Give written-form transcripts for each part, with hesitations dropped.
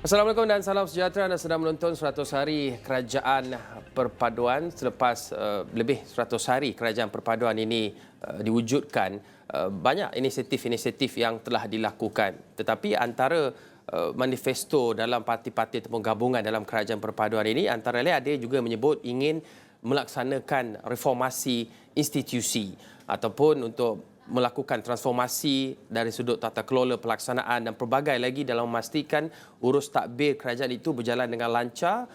Assalamualaikum dan salam sejahtera. Anda sedang menonton 100 hari Kerajaan Perpaduan. Selepas lebih 100 hari Kerajaan Perpaduan ini diwujudkan, banyak inisiatif-inisiatif yang telah dilakukan. Tetapi antara manifesto dalam parti-parti ataupun gabungan dalam Kerajaan Perpaduan ini, antara lain ada juga menyebut ingin melaksanakan reformasi institusi ataupun untuk melakukan transformasi dari sudut tata kelola pelaksanaan dan pelbagai lagi dalam memastikan urus tadbir kerajaan itu berjalan dengan lancar,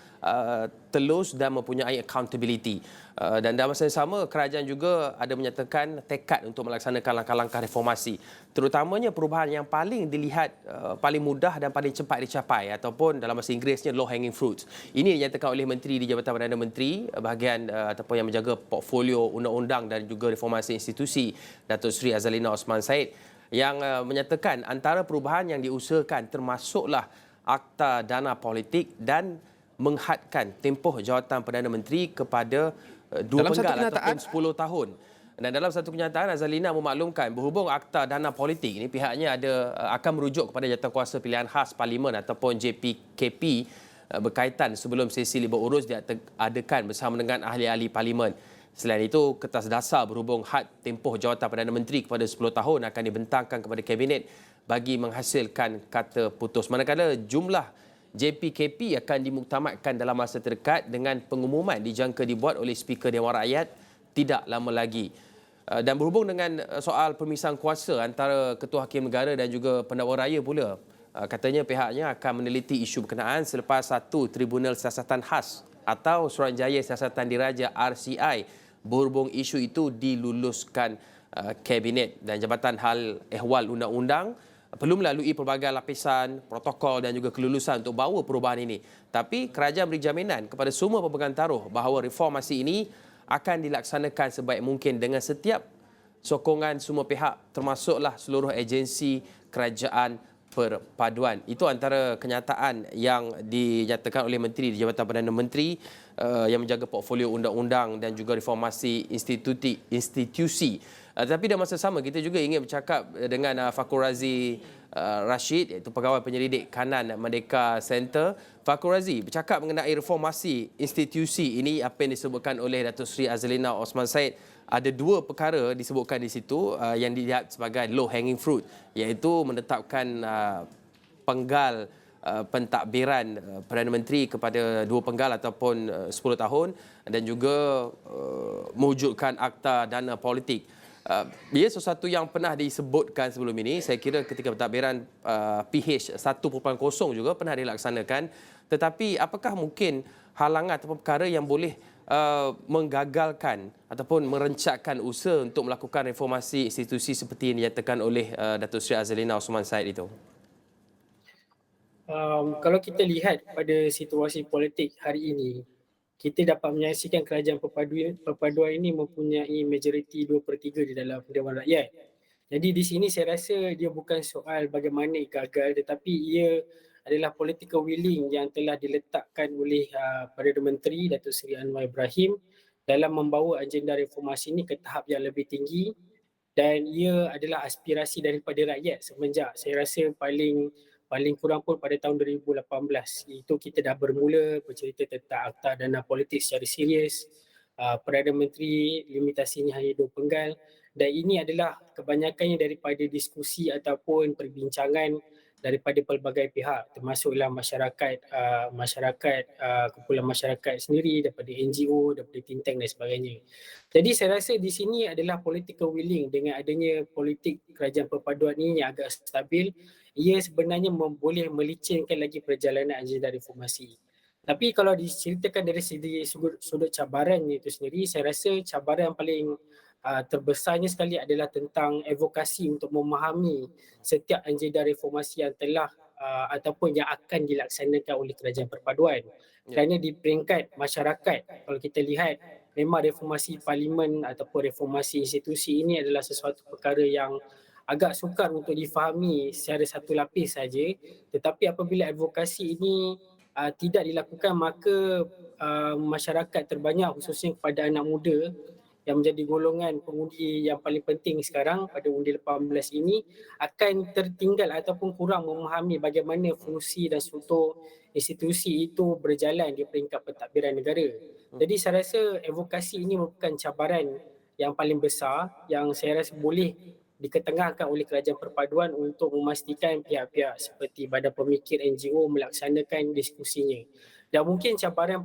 telus dan mempunyai accountability. Dan dalam masa yang sama, kerajaan juga ada menyatakan tekad untuk melaksanakan langkah-langkah reformasi. Terutamanya perubahan yang paling dilihat paling mudah dan paling cepat dicapai ataupun dalam bahasa Inggerisnya low hanging fruits. Ini dinyatakan oleh Menteri di Jabatan Perdana Menteri bahagian ataupun yang menjaga portfolio undang-undang dan juga reformasi institusi, Datuk Seri Azalina Osman Said, yang menyatakan antara perubahan yang diusahakan termasuklah Akta Dana Politik dan menghadkan tempoh jawatan Perdana Menteri kepada dua Dalam satu penggal ataupun kenyataan, 10 tahun. Dan dalam satu kenyataan, Azalina memaklumkan berhubung Akta Dana Politik ini pihaknya akan merujuk kepada Jawatankuasa Pilihan Khas Parlimen ataupun JPKP berkaitan sebelum sesi libur urus diadakan bersama dengan ahli-ahli Parlimen. Selain itu, kertas dasar berhubung had tempoh jawatan Perdana Menteri kepada 10 tahun akan dibentangkan kepada Kabinet bagi menghasilkan kata putus. Manakala jumlah JPKP akan dimuktamadkan dalam masa terdekat dengan pengumuman dijangka dibuat oleh Speaker Dewan Rakyat tidak lama lagi. Dan berhubung dengan soal pemisahan kuasa antara Ketua Hakim Negara dan juga Pendakwa Raya pula, katanya pihaknya akan meneliti isu berkenaan selepas satu Tribunal Siasatan Khas atau Suruhanjaya Siasatan Diraja RCI berhubung isu itu diluluskan Kabinet, dan Jabatan Hal Ehwal Undang-Undang perlu melalui pelbagai lapisan protokol dan juga kelulusan untuk bawa perubahan ini. Tapi kerajaan beri jaminan kepada semua pemegang taruh bahawa reformasi ini akan dilaksanakan sebaik mungkin dengan setiap sokongan semua pihak termasuklah seluruh agensi kerajaan perpaduan. Itu antara kenyataan yang dinyatakan oleh Menteri di Jabatan Perdana Menteri yang menjaga portfolio undang-undang dan juga reformasi institusi. Tapi dalam masa sama kita juga ingin bercakap dengan Fakhur Razi Rashid, iaitu pegawai penyelidik kanan Merdeka Center. Fakhur Razi bercakap mengenai reformasi institusi ini, apa yang disebutkan oleh Datuk Seri Azalina Osman Said. Ada dua perkara disebutkan di situ yang dilihat sebagai low hanging fruit, iaitu menetapkan penggal pentadbiran Perdana Menteri kepada dua penggal ataupun 10 tahun dan juga mewujudkan Akta Dana Politik. Ia sesuatu yang pernah disebutkan sebelum ini. Saya kira ketika pentadbiran PH 1.0 juga pernah dilaksanakan. Tetapi apakah mungkin halangan atau perkara yang boleh menggagalkan ataupun merencatkan usaha untuk melakukan reformasi institusi seperti yang dinyatakan oleh Datuk Seri Azalina Osman Said itu? Kalau kita lihat pada situasi politik hari ini, kita dapat menyaksikan kerajaan perpaduan ini mempunyai majoriti 2/3 di dalam Dewan Rakyat. Jadi di sini saya rasa dia bukan soal bagaimana gagal, tetapi ia adalah political willing yang telah diletakkan oleh Perdana Menteri Datuk Seri Anwar Ibrahim dalam membawa agenda reformasi ini ke tahap yang lebih tinggi, dan ia adalah aspirasi daripada rakyat semenjak saya rasa paling kurang pun pada tahun 2018. Itu kita dah bermula bercerita tentang Akta Dana Politik secara serius. Perdana Menteri limitasinya hanya 2 penggal, dan ini adalah kebanyakannya daripada diskusi ataupun perbincangan daripada pelbagai pihak, termasuklah kumpulan masyarakat sendiri, daripada NGO, daripada think tank dan sebagainya. Jadi saya rasa di sini adalah political willing. Dengan adanya politik kerajaan perpaduan ini yang agak stabil, ia sebenarnya boleh melicinkan lagi perjalanan agenda reformasi. Tapi kalau diceritakan dari segi sudut cabarannya itu sendiri, saya rasa cabaran yang paling terbesarnya sekali adalah tentang advokasi untuk memahami setiap agenda reformasi yang telah ataupun yang akan dilaksanakan oleh kerajaan perpaduan. Ya. Kerana di peringkat masyarakat, kalau kita lihat, memang reformasi parlimen ataupun reformasi institusi ini adalah sesuatu perkara yang agak sukar untuk difahami secara satu lapis saja. Tetapi apabila advokasi ini tidak dilakukan, maka masyarakat terbanyak khususnya kepada anak muda yang menjadi golongan pengundi yang paling penting sekarang pada undi 18 ini akan tertinggal ataupun kurang memahami bagaimana fungsi dan struktur institusi itu berjalan di peringkat pentadbiran negara. Jadi saya rasa advokasi ini merupakan cabaran yang paling besar yang saya rasa boleh diketengahkan oleh kerajaan perpaduan untuk memastikan pihak-pihak seperti badan pemikir NGO melaksanakan diskusinya. Dan mungkin cabaran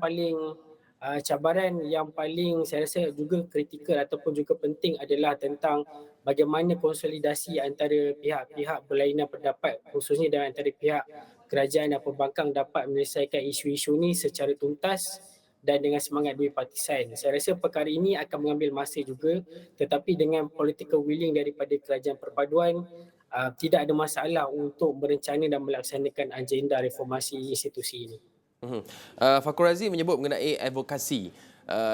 yang paling saya rasa juga kritikal ataupun juga penting adalah tentang bagaimana konsolidasi antara pihak-pihak berlainan pendapat khususnya dengan antara pihak kerajaan dan pembangkang dapat menyelesaikan isu-isu ini secara tuntas dan dengan semangat bipartisan. Saya rasa perkara ini akan mengambil masa juga, tetapi dengan political willing daripada kerajaan perpaduan, tidak ada masalah untuk berencana dan melaksanakan agenda reformasi institusi ini. Fakhur Razi menyebut mengenai advokasi.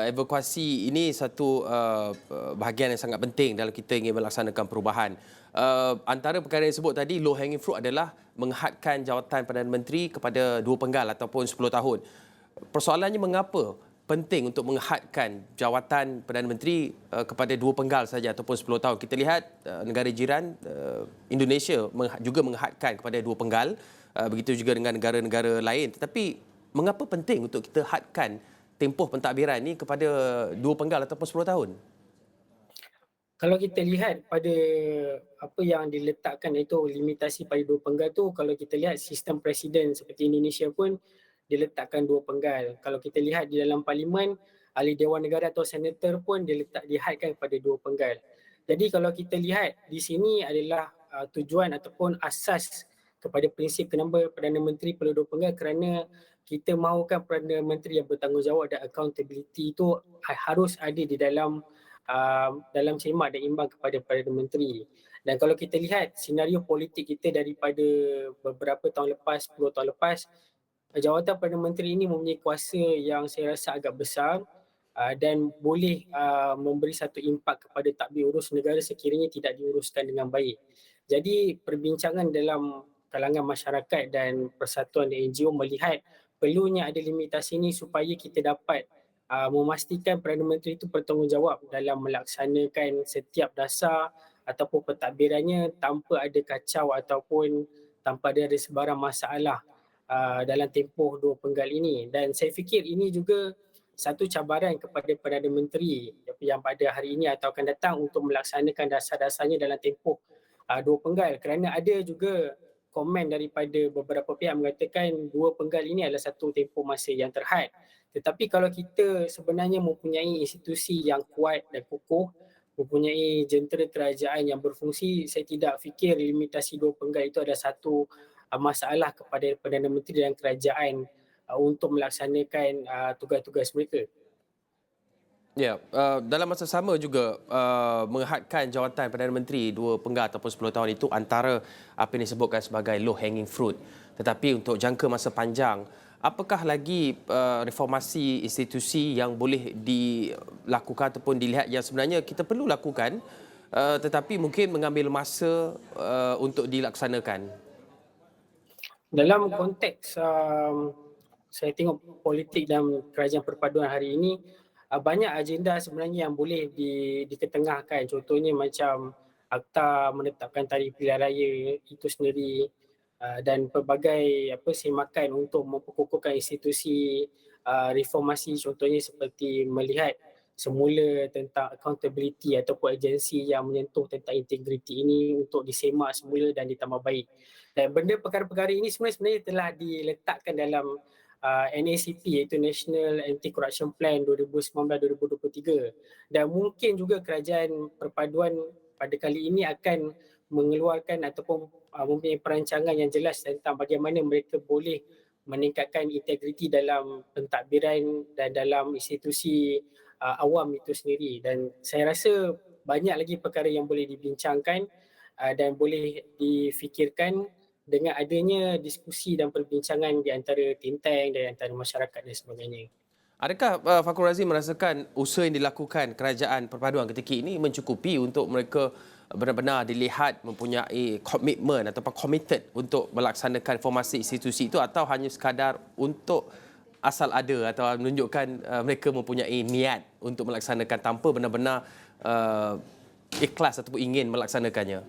Advokasi ini satu bahagian yang sangat penting dalam kita ingin melaksanakan perubahan. Antara perkara yang disebut tadi, low hanging fruit adalah menghadkan jawatan Perdana Menteri kepada 2 penggal ataupun 10 tahun. Persoalannya mengapa penting untuk menghadkan jawatan Perdana Menteri kepada 2 penggal saja ataupun 10 tahun. Kita lihat negara jiran Indonesia juga menghadkan kepada 2 penggal, begitu juga dengan negara-negara lain. Tetapi mengapa penting untuk kita hadkan tempoh pentadbiran ini kepada 2 penggal ataupun 10 tahun? Kalau kita lihat pada apa yang diletakkan itu limitasi pada 2 penggal tu, kalau kita lihat sistem presiden seperti Indonesia pun diletakkan 2 penggal. Kalau kita lihat di dalam parlimen, ahli Dewan Negara atau senator pun dihadkan kepada 2 penggal. Jadi kalau kita lihat di sini adalah tujuan ataupun asas kepada prinsip kenapa Perdana Menteri perlu 2 penggal kerana kita mahukan Perdana Menteri yang bertanggungjawab dan accountability itu harus ada di dalam semak dan imbang kepada Perdana Menteri. Dan kalau kita lihat senario politik kita daripada beberapa tahun lepas, 10 tahun lepas, jawatan Perdana Menteri ini mempunyai kuasa yang saya rasa agak besar dan boleh memberi satu impak kepada tadbir urus negara sekiranya tidak diuruskan dengan baik. Jadi perbincangan dalam kalangan masyarakat dan persatuan dan NGO melihat perlunya ada limitasi ini supaya kita dapat memastikan Perdana Menteri itu bertanggungjawab dalam melaksanakan setiap dasar ataupun pentadbirannya tanpa ada kacau ataupun tanpa ada sebarang masalah dalam tempoh 2 penggal ini. Dan saya fikir ini juga satu cabaran kepada Perdana Menteri yang pada hari ini atau akan datang untuk melaksanakan dasar-dasarnya dalam tempoh 2 penggal, kerana ada juga komen daripada beberapa pihak mengatakan 2 penggal ini adalah satu tempoh masa yang terhad. Tetapi kalau kita sebenarnya mempunyai institusi yang kuat dan kukuh, mempunyai jentera kerajaan yang berfungsi, saya tidak fikir limitasi 2 penggal itu ada satu masalah kepada Perdana Menteri dan kerajaan untuk melaksanakan tugas-tugas mereka. Ya, dalam masa sama juga menghadkan jawatan Perdana Menteri 2 penggal ataupun 10 tahun itu antara apa yang disebutkan sebagai low hanging fruit. Tetapi untuk jangka masa panjang, apakah lagi reformasi institusi yang boleh dilakukan ataupun dilihat yang sebenarnya kita perlu lakukan tetapi mungkin mengambil masa untuk dilaksanakan? Dalam konteks saya tengok politik dan kerajaan perpaduan hari ini, banyak agenda sebenarnya yang boleh diketengahkan. Contohnya macam akta menetapkan tarikh pilihan raya itu sendiri dan pelbagai semakan untuk memperkukuhkan institusi reformasi, contohnya seperti melihat semula tentang accountability ataupun agensi yang menyentuh tentang integriti ini untuk disemak semula dan ditambah baik. Dan benda perkara-perkara ini sebenarnya telah diletakkan dalam NACP iaitu National Anti-Corruption Plan 2019-2023 dan mungkin juga kerajaan perpaduan pada kali ini akan mengeluarkan ataupun mempunyai perancangan yang jelas tentang bagaimana mereka boleh meningkatkan integriti dalam pentadbiran dan dalam institusi awam itu sendiri. Dan saya rasa banyak lagi perkara yang boleh dibincangkan dan boleh difikirkan dengan adanya diskusi dan perbincangan di antara think tank dan antara masyarakat dan sebagainya. Adakah Fakhur Razi merasakan usaha yang dilakukan kerajaan perpaduan ketika ini mencukupi untuk mereka benar-benar dilihat mempunyai komitmen ataupun committed untuk melaksanakan formasi institusi itu atau hanya sekadar untuk asal ada atau menunjukkan mereka mempunyai niat untuk melaksanakan tanpa benar-benar ikhlas ataupun ingin melaksanakannya?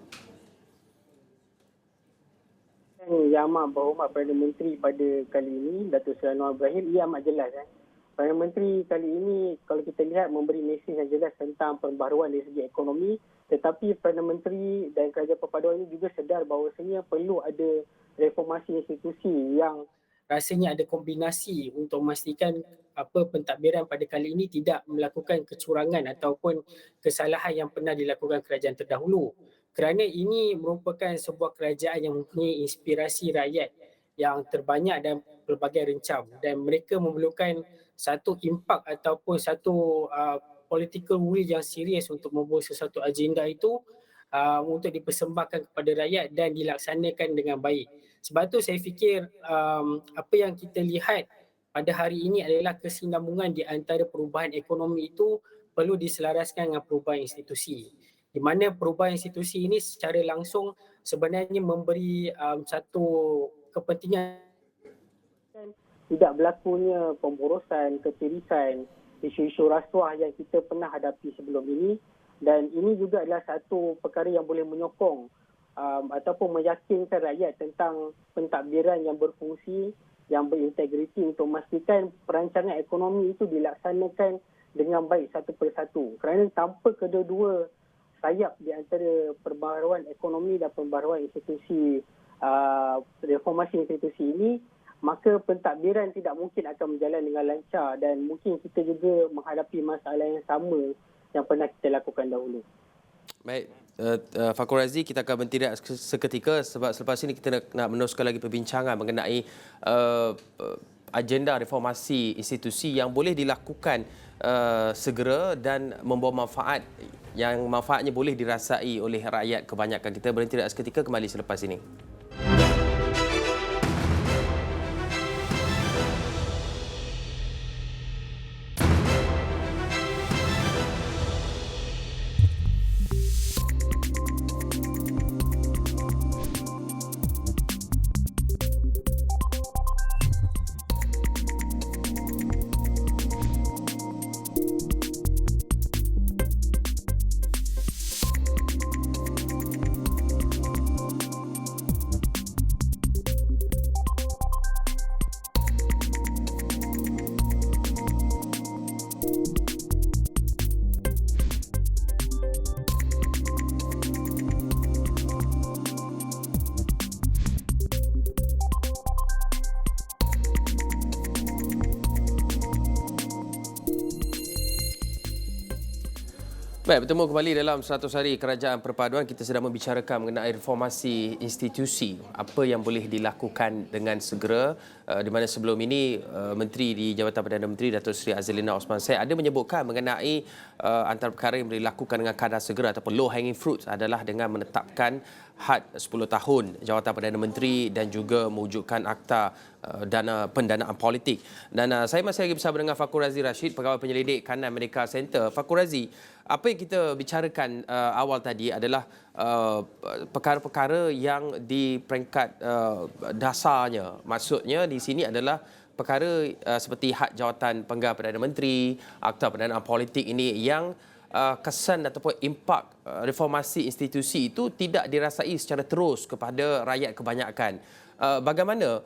Yang amat berhormat Perdana Menteri pada kali ini, Datuk Seri Anwar Ibrahim, ia amat jelas. Perdana Menteri kali ini kalau kita lihat memberi mesej yang jelas tentang perbaharuan dari segi ekonomi, tetapi Perdana Menteri dan Kerajaan Perpaduan ini juga sedar bahawasanya perlu ada reformasi institusi yang rasanya ada kombinasi untuk memastikan pentadbiran pada kali ini tidak melakukan kecurangan ataupun kesalahan yang pernah dilakukan kerajaan terdahulu. Kerana ini merupakan sebuah kerajaan yang mempunyai inspirasi rakyat yang terbanyak dan pelbagai rencam, dan mereka memerlukan satu impak ataupun satu political will yang serius untuk membawa sesuatu agenda itu untuk dipersembahkan kepada rakyat dan dilaksanakan dengan baik. Sebab tu saya fikir apa yang kita lihat pada hari ini adalah kesinambungan di antara perubahan ekonomi itu perlu diselaraskan dengan perubahan institusi. Di mana perubahan institusi ini secara langsung sebenarnya memberi satu kepentingan tidak berlakunya pemborosan, ketirisan, isu-isu rasuah yang kita pernah hadapi sebelum ini, dan ini juga adalah satu perkara yang boleh menyokong ataupun meyakinkan rakyat tentang pentadbiran yang berfungsi, yang berintegriti untuk memastikan perancangan ekonomi itu dilaksanakan dengan baik satu persatu. Kerana tanpa kedua-dua sayap di antara perbaharuan ekonomi dan pembaharuan institusi, reformasi institusi ini, maka pentadbiran tidak mungkin akan berjalan dengan lancar, dan mungkin kita juga menghadapi masalah yang sama yang pernah kita lakukan dahulu. Baik, Fakhur Razi, kita akan berhenti seketika sebab selepas ini kita nak meneruskan lagi perbincangan mengenai agenda reformasi institusi yang boleh dilakukan segera dan membawa manfaat yang manfaatnya boleh dirasai oleh rakyat kebanyakan. Kita berhenti seketika, kembali selepas ini. Baik, bertemu kembali dalam 100 hari Kerajaan Perpaduan. Kita sedang membicarakan mengenai reformasi institusi. Apa yang boleh dilakukan dengan segera. Di mana sebelum ini Menteri di Jabatan Perdana Menteri Datuk Seri Azalina Othman Said ada menyebutkan mengenai antara perkara yang boleh dilakukan dengan kadar segera ataupun low hanging fruits adalah dengan menetapkan had 10 tahun Jawatan Perdana Menteri dan juga mewujudkan akta pendanaan politik. Dan saya masih lagi bersama dengan Fakhur Razi Rashid, Pegawai Penyelidik Kanan Medical Center. Fakhur Razi, apa yang kita bicarakan awal tadi adalah perkara-perkara yang di peringkat dasarnya. Maksudnya di sini adalah perkara seperti had jawatan penggal Perdana Menteri, akta pendanaan politik ini yang kesan ataupun impak reformasi institusi itu tidak dirasai secara terus kepada rakyat kebanyakan. Bagaimana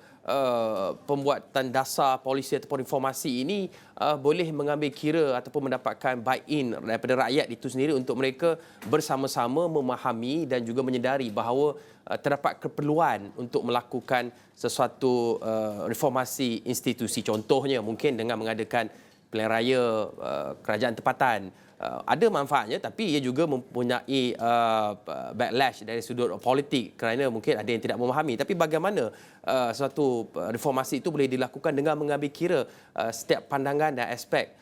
pembuatan dasar polisi ataupun reformasi ini boleh mengambil kira ataupun mendapatkan buy-in daripada rakyat itu sendiri untuk mereka bersama-sama memahami dan juga menyedari bahawa terdapat keperluan untuk melakukan sesuatu reformasi institusi. Contohnya mungkin dengan mengadakan pilihan raya kerajaan tempatan. Ada manfaatnya, tapi ia juga mempunyai backlash dari sudut politik kerana mungkin ada yang tidak memahami. Tapi bagaimana suatu reformasi itu boleh dilakukan dengan mengambil kira setiap pandangan dan aspek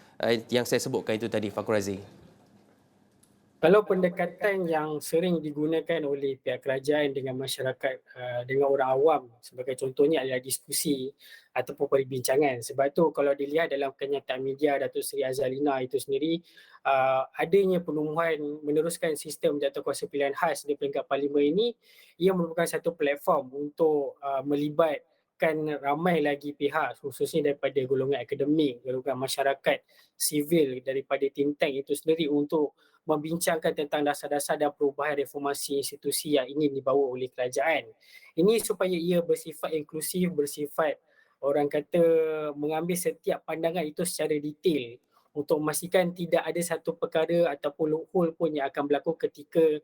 yang saya sebutkan itu tadi, Fakhur Razi? Kalau pendekatan yang sering digunakan oleh pihak kerajaan dengan masyarakat, dengan orang awam sebagai contohnya adalah diskusi ataupun perbincangan. Sebab tu kalau dilihat dalam kenyataan media Datuk Seri Azalina itu sendiri, adanya penubuhan meneruskan sistem jawatankuasa pilihan khas di peringkat parlimen ini, ia merupakan satu platform untuk melibatkan melibatkan ramai lagi pihak, khususnya daripada golongan akademik, golongan masyarakat sivil, daripada think tank itu sendiri untuk membincangkan tentang dasar-dasar dan perubahan reformasi institusi yang ingin dibawa oleh kerajaan. Ini supaya ia bersifat inklusif, bersifat orang kata mengambil setiap pandangan itu secara detail untuk memastikan tidak ada satu perkara ataupun loophole pun yang akan berlaku ketika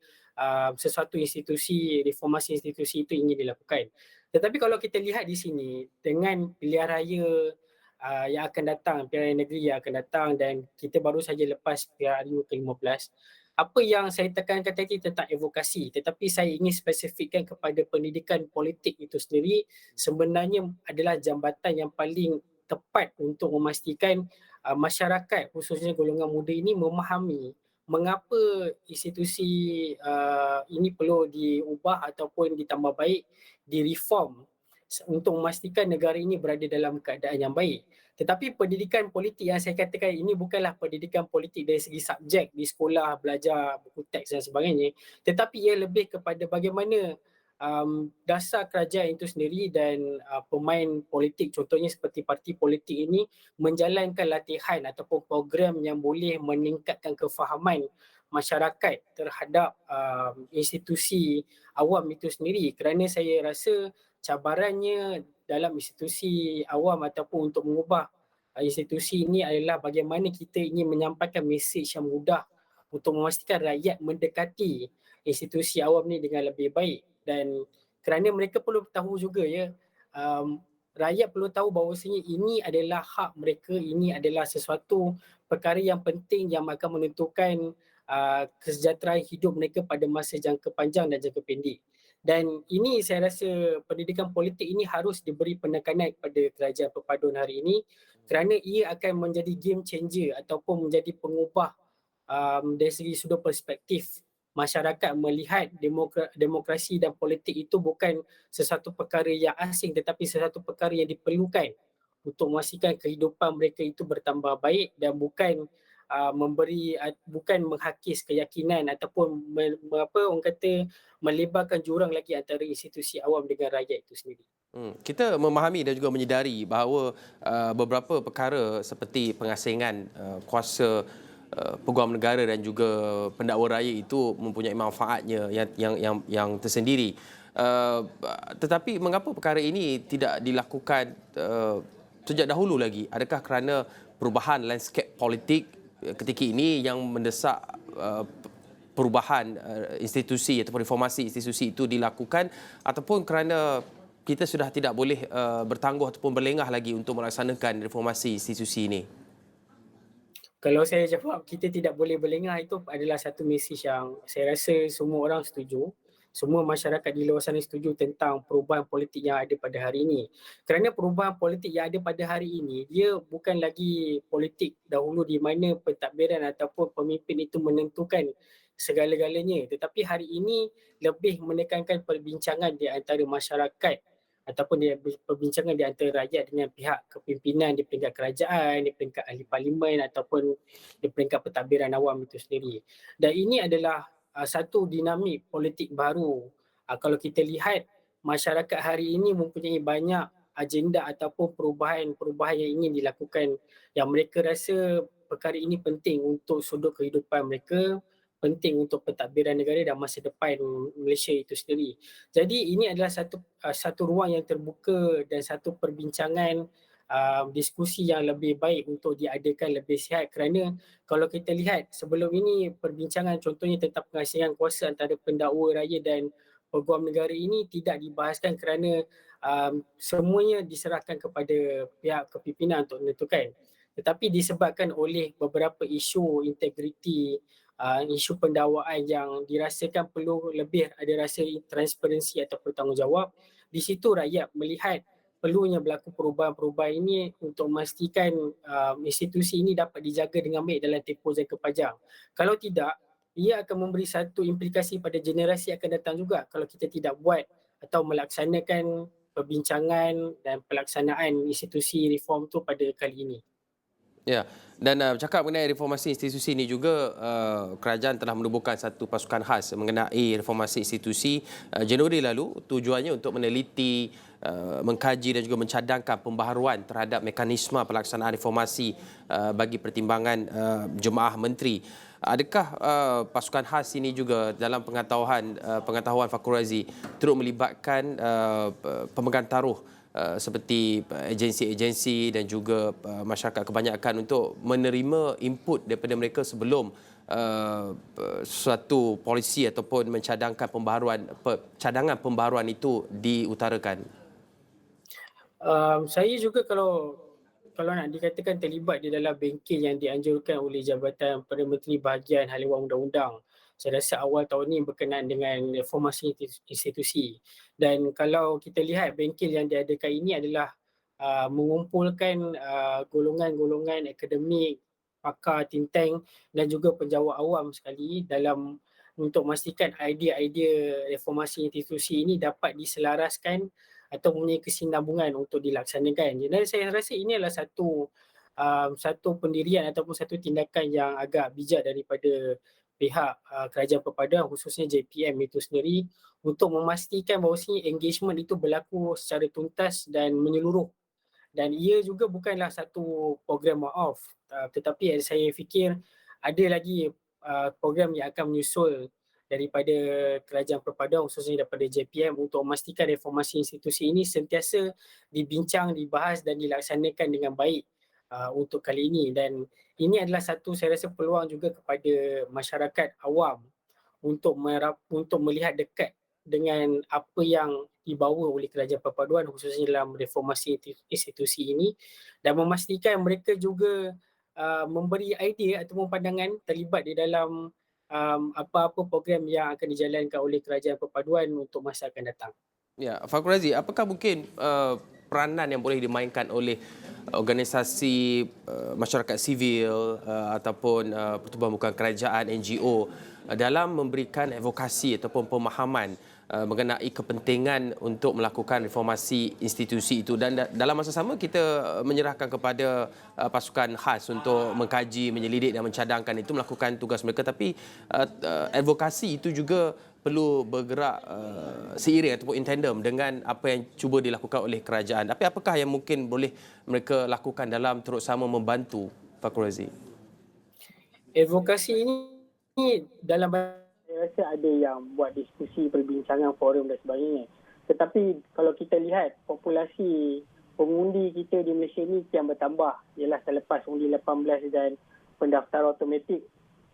sesuatu institusi, reformasi institusi itu ingin dilakukan. Tetapi kalau kita lihat di sini dengan pilihan raya yang akan datang, pilihan raya negeri yang akan datang dan kita baru saja lepas pilihan raya ke-15, apa yang saya tekankan tadi tentang advokasi, tetapi saya ingin spesifikkan kepada pendidikan politik itu sendiri sebenarnya adalah jambatan yang paling tepat untuk memastikan masyarakat khususnya golongan muda ini memahami mengapa institusi ini perlu diubah ataupun ditambah baik, direform untuk memastikan negara ini berada dalam keadaan yang baik. Tetapi pendidikan politik yang saya katakan ini bukanlah pendidikan politik dari segi subjek di sekolah, belajar buku teks dan sebagainya, tetapi ia lebih kepada bagaimana dasar kerajaan itu sendiri dan pemain politik contohnya seperti parti politik ini menjalankan latihan ataupun program yang boleh meningkatkan kefahaman masyarakat terhadap institusi awam itu sendiri, kerana saya rasa cabarannya dalam institusi awam ataupun untuk mengubah institusi ini adalah bagaimana kita ingin menyampaikan mesej yang mudah untuk memastikan rakyat mendekati institusi awam ni dengan lebih baik. Dan kerana mereka perlu tahu juga ya, rakyat perlu tahu bahawasanya ini adalah hak mereka, ini adalah sesuatu perkara yang penting yang akan menentukan kesejahteraan hidup mereka pada masa jangka panjang dan jangka pendek. Dan ini saya rasa pendidikan politik ini harus diberi penekanan kepada kerajaan perpaduan hari ini kerana ia akan menjadi game changer ataupun menjadi pengubah dari segi sudut perspektif masyarakat melihat demokrasi dan politik itu bukan sesuatu perkara yang asing tetapi sesuatu perkara yang diperlukan untuk memastikan kehidupan mereka itu bertambah baik dan bukan bukan menghakis keyakinan ataupun orang kata melebarkan jurang lagi antara institusi awam dengan rakyat itu sendiri. Kita memahami dan juga menyedari bahawa beberapa perkara seperti pengasingan kuasa peguam negara dan juga pendakwa raya itu mempunyai manfaatnya yang tersendiri. Tetapi mengapa perkara ini tidak dilakukan sejak dahulu lagi? Adakah kerana perubahan landscape politik ketika ini yang mendesak perubahan institusi ataupun reformasi institusi itu dilakukan, ataupun kerana kita sudah tidak boleh bertangguh ataupun berlengah lagi untuk melaksanakan reformasi institusi ini? Kalau saya jawab kita tidak boleh berlengah, itu adalah satu mesej yang saya rasa semua orang setuju. Semua masyarakat di luar sana setuju tentang perubahan politik yang ada pada hari ini. Kerana perubahan politik yang ada pada hari ini, dia bukan lagi politik dahulu di mana pentadbiran ataupun pemimpin itu menentukan segala-galanya. Tetapi hari ini lebih menekankan perbincangan di antara masyarakat ataupun perbincangan di antara rakyat dengan pihak kepimpinan di peringkat kerajaan, di peringkat ahli parlimen ataupun di peringkat pentadbiran awam itu sendiri. Dan ini adalah satu dinamik politik baru. Kalau kita lihat masyarakat hari ini mempunyai banyak agenda ataupun perubahan-perubahan yang ingin dilakukan yang mereka rasa perkara ini penting untuk sudut kehidupan mereka, penting untuk pentadbiran negara dan masa depan Malaysia itu sendiri. Jadi ini adalah satu ruang yang terbuka dan satu perbincangan diskusi yang lebih baik untuk diadakan lebih sihat, kerana kalau kita lihat sebelum ini perbincangan contohnya tentang pengasingan kuasa antara pendakwa raya dan peguam negara ini tidak dibahaskan kerana semuanya diserahkan kepada pihak kepimpinan untuk menentukan. Tetapi disebabkan oleh beberapa isu integriti, isu pendakwaan yang dirasakan perlu lebih ada rasa transparansi atau bertanggungjawab, di situ rakyat melihat perlunya berlaku perubahan-perubahan ini untuk memastikan institusi ini dapat dijaga dengan baik dalam tempoh jangka panjang. Kalau tidak, ia akan memberi satu implikasi pada generasi akan datang juga kalau kita tidak buat atau melaksanakan perbincangan dan pelaksanaan institusi reform tu pada kali ini. Ya, dan bercakap mengenai reformasi institusi ini juga, kerajaan telah menubuhkan satu pasukan khas mengenai reformasi institusi Januari lalu. Tujuannya untuk meneliti, mengkaji dan juga mencadangkan pembaharuan terhadap mekanisme pelaksanaan reformasi bagi pertimbangan jemaah menteri. Adakah pasukan khas ini juga dalam pengetahuan Fakhur Razi turut melibatkan pemegang taruh seperti agensi-agensi dan juga masyarakat kebanyakan untuk menerima input daripada mereka sebelum suatu polisi ataupun mencadangkan cadangan pembaharuan itu diutarakan? Saya juga kalau nak dikatakan terlibat di dalam bengkel yang dianjurkan oleh Jabatan Perdana Menteri Bahagian Hal Ehwal Undang-Undang. Saya rasa awal tahun ini berkenaan dengan reformasi institusi. Dan kalau kita lihat bengkel yang diadakan ini adalah mengumpulkan golongan-golongan akademik, pakar, think tank dan juga penjawat awam sekali dalam untuk memastikan idea-idea reformasi institusi ini dapat diselaraskan atau mempunyai kesinambungan untuk dilaksanakan. Dan saya rasa ini adalah satu pendirian ataupun satu tindakan yang agak bijak daripada pihak kerajaan perpaduan khususnya JPM itu sendiri untuk memastikan bahawasanya engagement itu berlaku secara tuntas dan menyeluruh, dan ia juga bukanlah satu program one-off, tetapi saya fikir ada lagi program yang akan menyusul daripada kerajaan perpaduan khususnya daripada JPM untuk memastikan reformasi institusi ini sentiasa dibincang, dibahas dan dilaksanakan dengan baik untuk kali ini. Dan ini adalah satu saya rasa peluang juga kepada masyarakat awam untuk melihat dekat dengan apa yang dibawa oleh kerajaan perpaduan khususnya dalam reformasi institusi ini, dan memastikan mereka juga memberi idea ataupun pandangan terlibat di dalam apa-apa program yang akan dijalankan oleh kerajaan perpaduan untuk masa akan datang. Ya, Fakhur Razi, apakah mungkin peranan yang boleh dimainkan oleh organisasi masyarakat sivil ataupun pertubuhan bukan kerajaan NGO dalam memberikan advokasi ataupun pemahaman mengenai kepentingan untuk melakukan reformasi institusi itu, dan dalam masa sama kita menyerahkan kepada pasukan khas untuk mengkaji, menyelidik dan mencadangkan itu melakukan tugas mereka, tapi advokasi itu juga perlu bergerak seiring ataupun in tandem dengan apa yang cuba dilakukan oleh kerajaan. Tapi apakah yang mungkin boleh mereka lakukan dalam turut sama membantu, Fakhur Razi? Advokasi ini dalam Saya rasa ada yang buat diskusi, perbincangan, forum dan sebagainya. Tetapi kalau kita lihat populasi pengundi kita di Malaysia ni kian bertambah. Ialah selepas undi 18 dan pendaftaran automatik,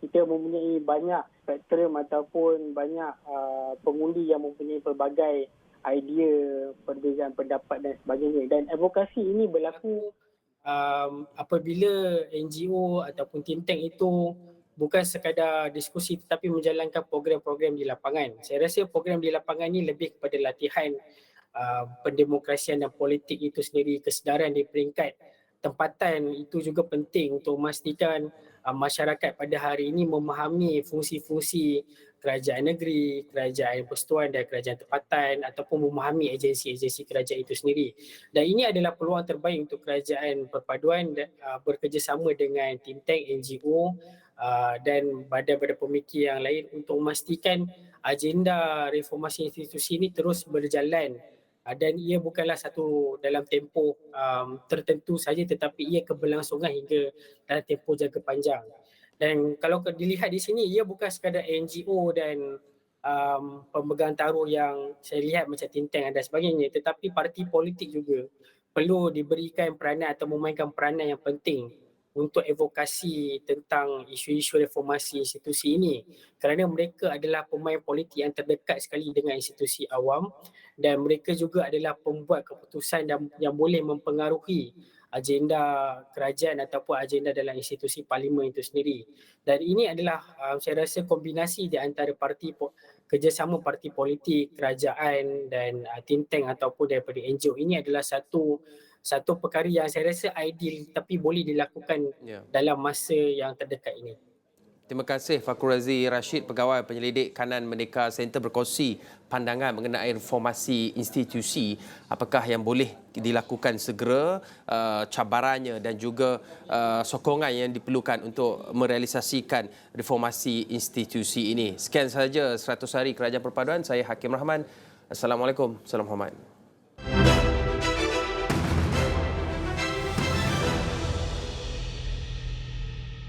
kita mempunyai banyak spektrum ataupun banyak pengundi yang mempunyai pelbagai idea, perbezaan pendapat dan sebagainya. Dan advokasi ini berlaku apabila NGO ataupun think tank itu bukan sekadar diskusi tetapi menjalankan program-program di lapangan. Saya rasa program di lapangan ini lebih kepada latihan pendemokrasian dan politik itu sendiri, kesedaran di peringkat tempatan itu juga penting untuk memastikan masyarakat pada hari ini memahami fungsi-fungsi kerajaan negeri, kerajaan persekutuan dan kerajaan tempatan ataupun memahami agensi-agensi kerajaan itu sendiri. Dan ini adalah peluang terbaik untuk kerajaan perpaduan bekerjasama dengan think tank, NGO dan badan-badan pemikir yang lain untuk memastikan agenda reformasi institusi ini terus berjalan, dan ia bukanlah satu dalam tempoh tertentu saja tetapi ia keberlangsungan hingga dalam tempoh jangka panjang. Dan kalau dilihat di sini, ia bukan sekadar NGO dan pemegang taruh yang saya lihat macam think tank dan sebagainya, tetapi parti politik juga perlu diberikan peranan atau memainkan peranan yang penting untuk advokasi tentang isu-isu reformasi institusi ini, kerana mereka adalah pemain politik yang terdekat sekali dengan institusi awam dan mereka juga adalah pembuat keputusan yang boleh mempengaruhi agenda kerajaan ataupun agenda dalam institusi parlimen itu sendiri. Dan ini adalah saya rasa kombinasi di antara kerjasama parti politik, kerajaan dan think tank ataupun daripada NGO ini adalah satu perkara yang saya rasa ideal tapi boleh dilakukan Ya. dalam masa yang terdekat ini. Terima kasih Fakhur Razi Rashid, Pegawai Penyelidik Kanan Merdeka Center berkongsi pandangan mengenai reformasi institusi, apakah yang boleh dilakukan segera, cabarannya dan juga sokongan yang diperlukan untuk merealisasikan reformasi institusi ini. Sekian sahaja 100 hari Kerajaan Perpaduan. Saya Hakim Rahman. Assalamualaikum. Salam hormat.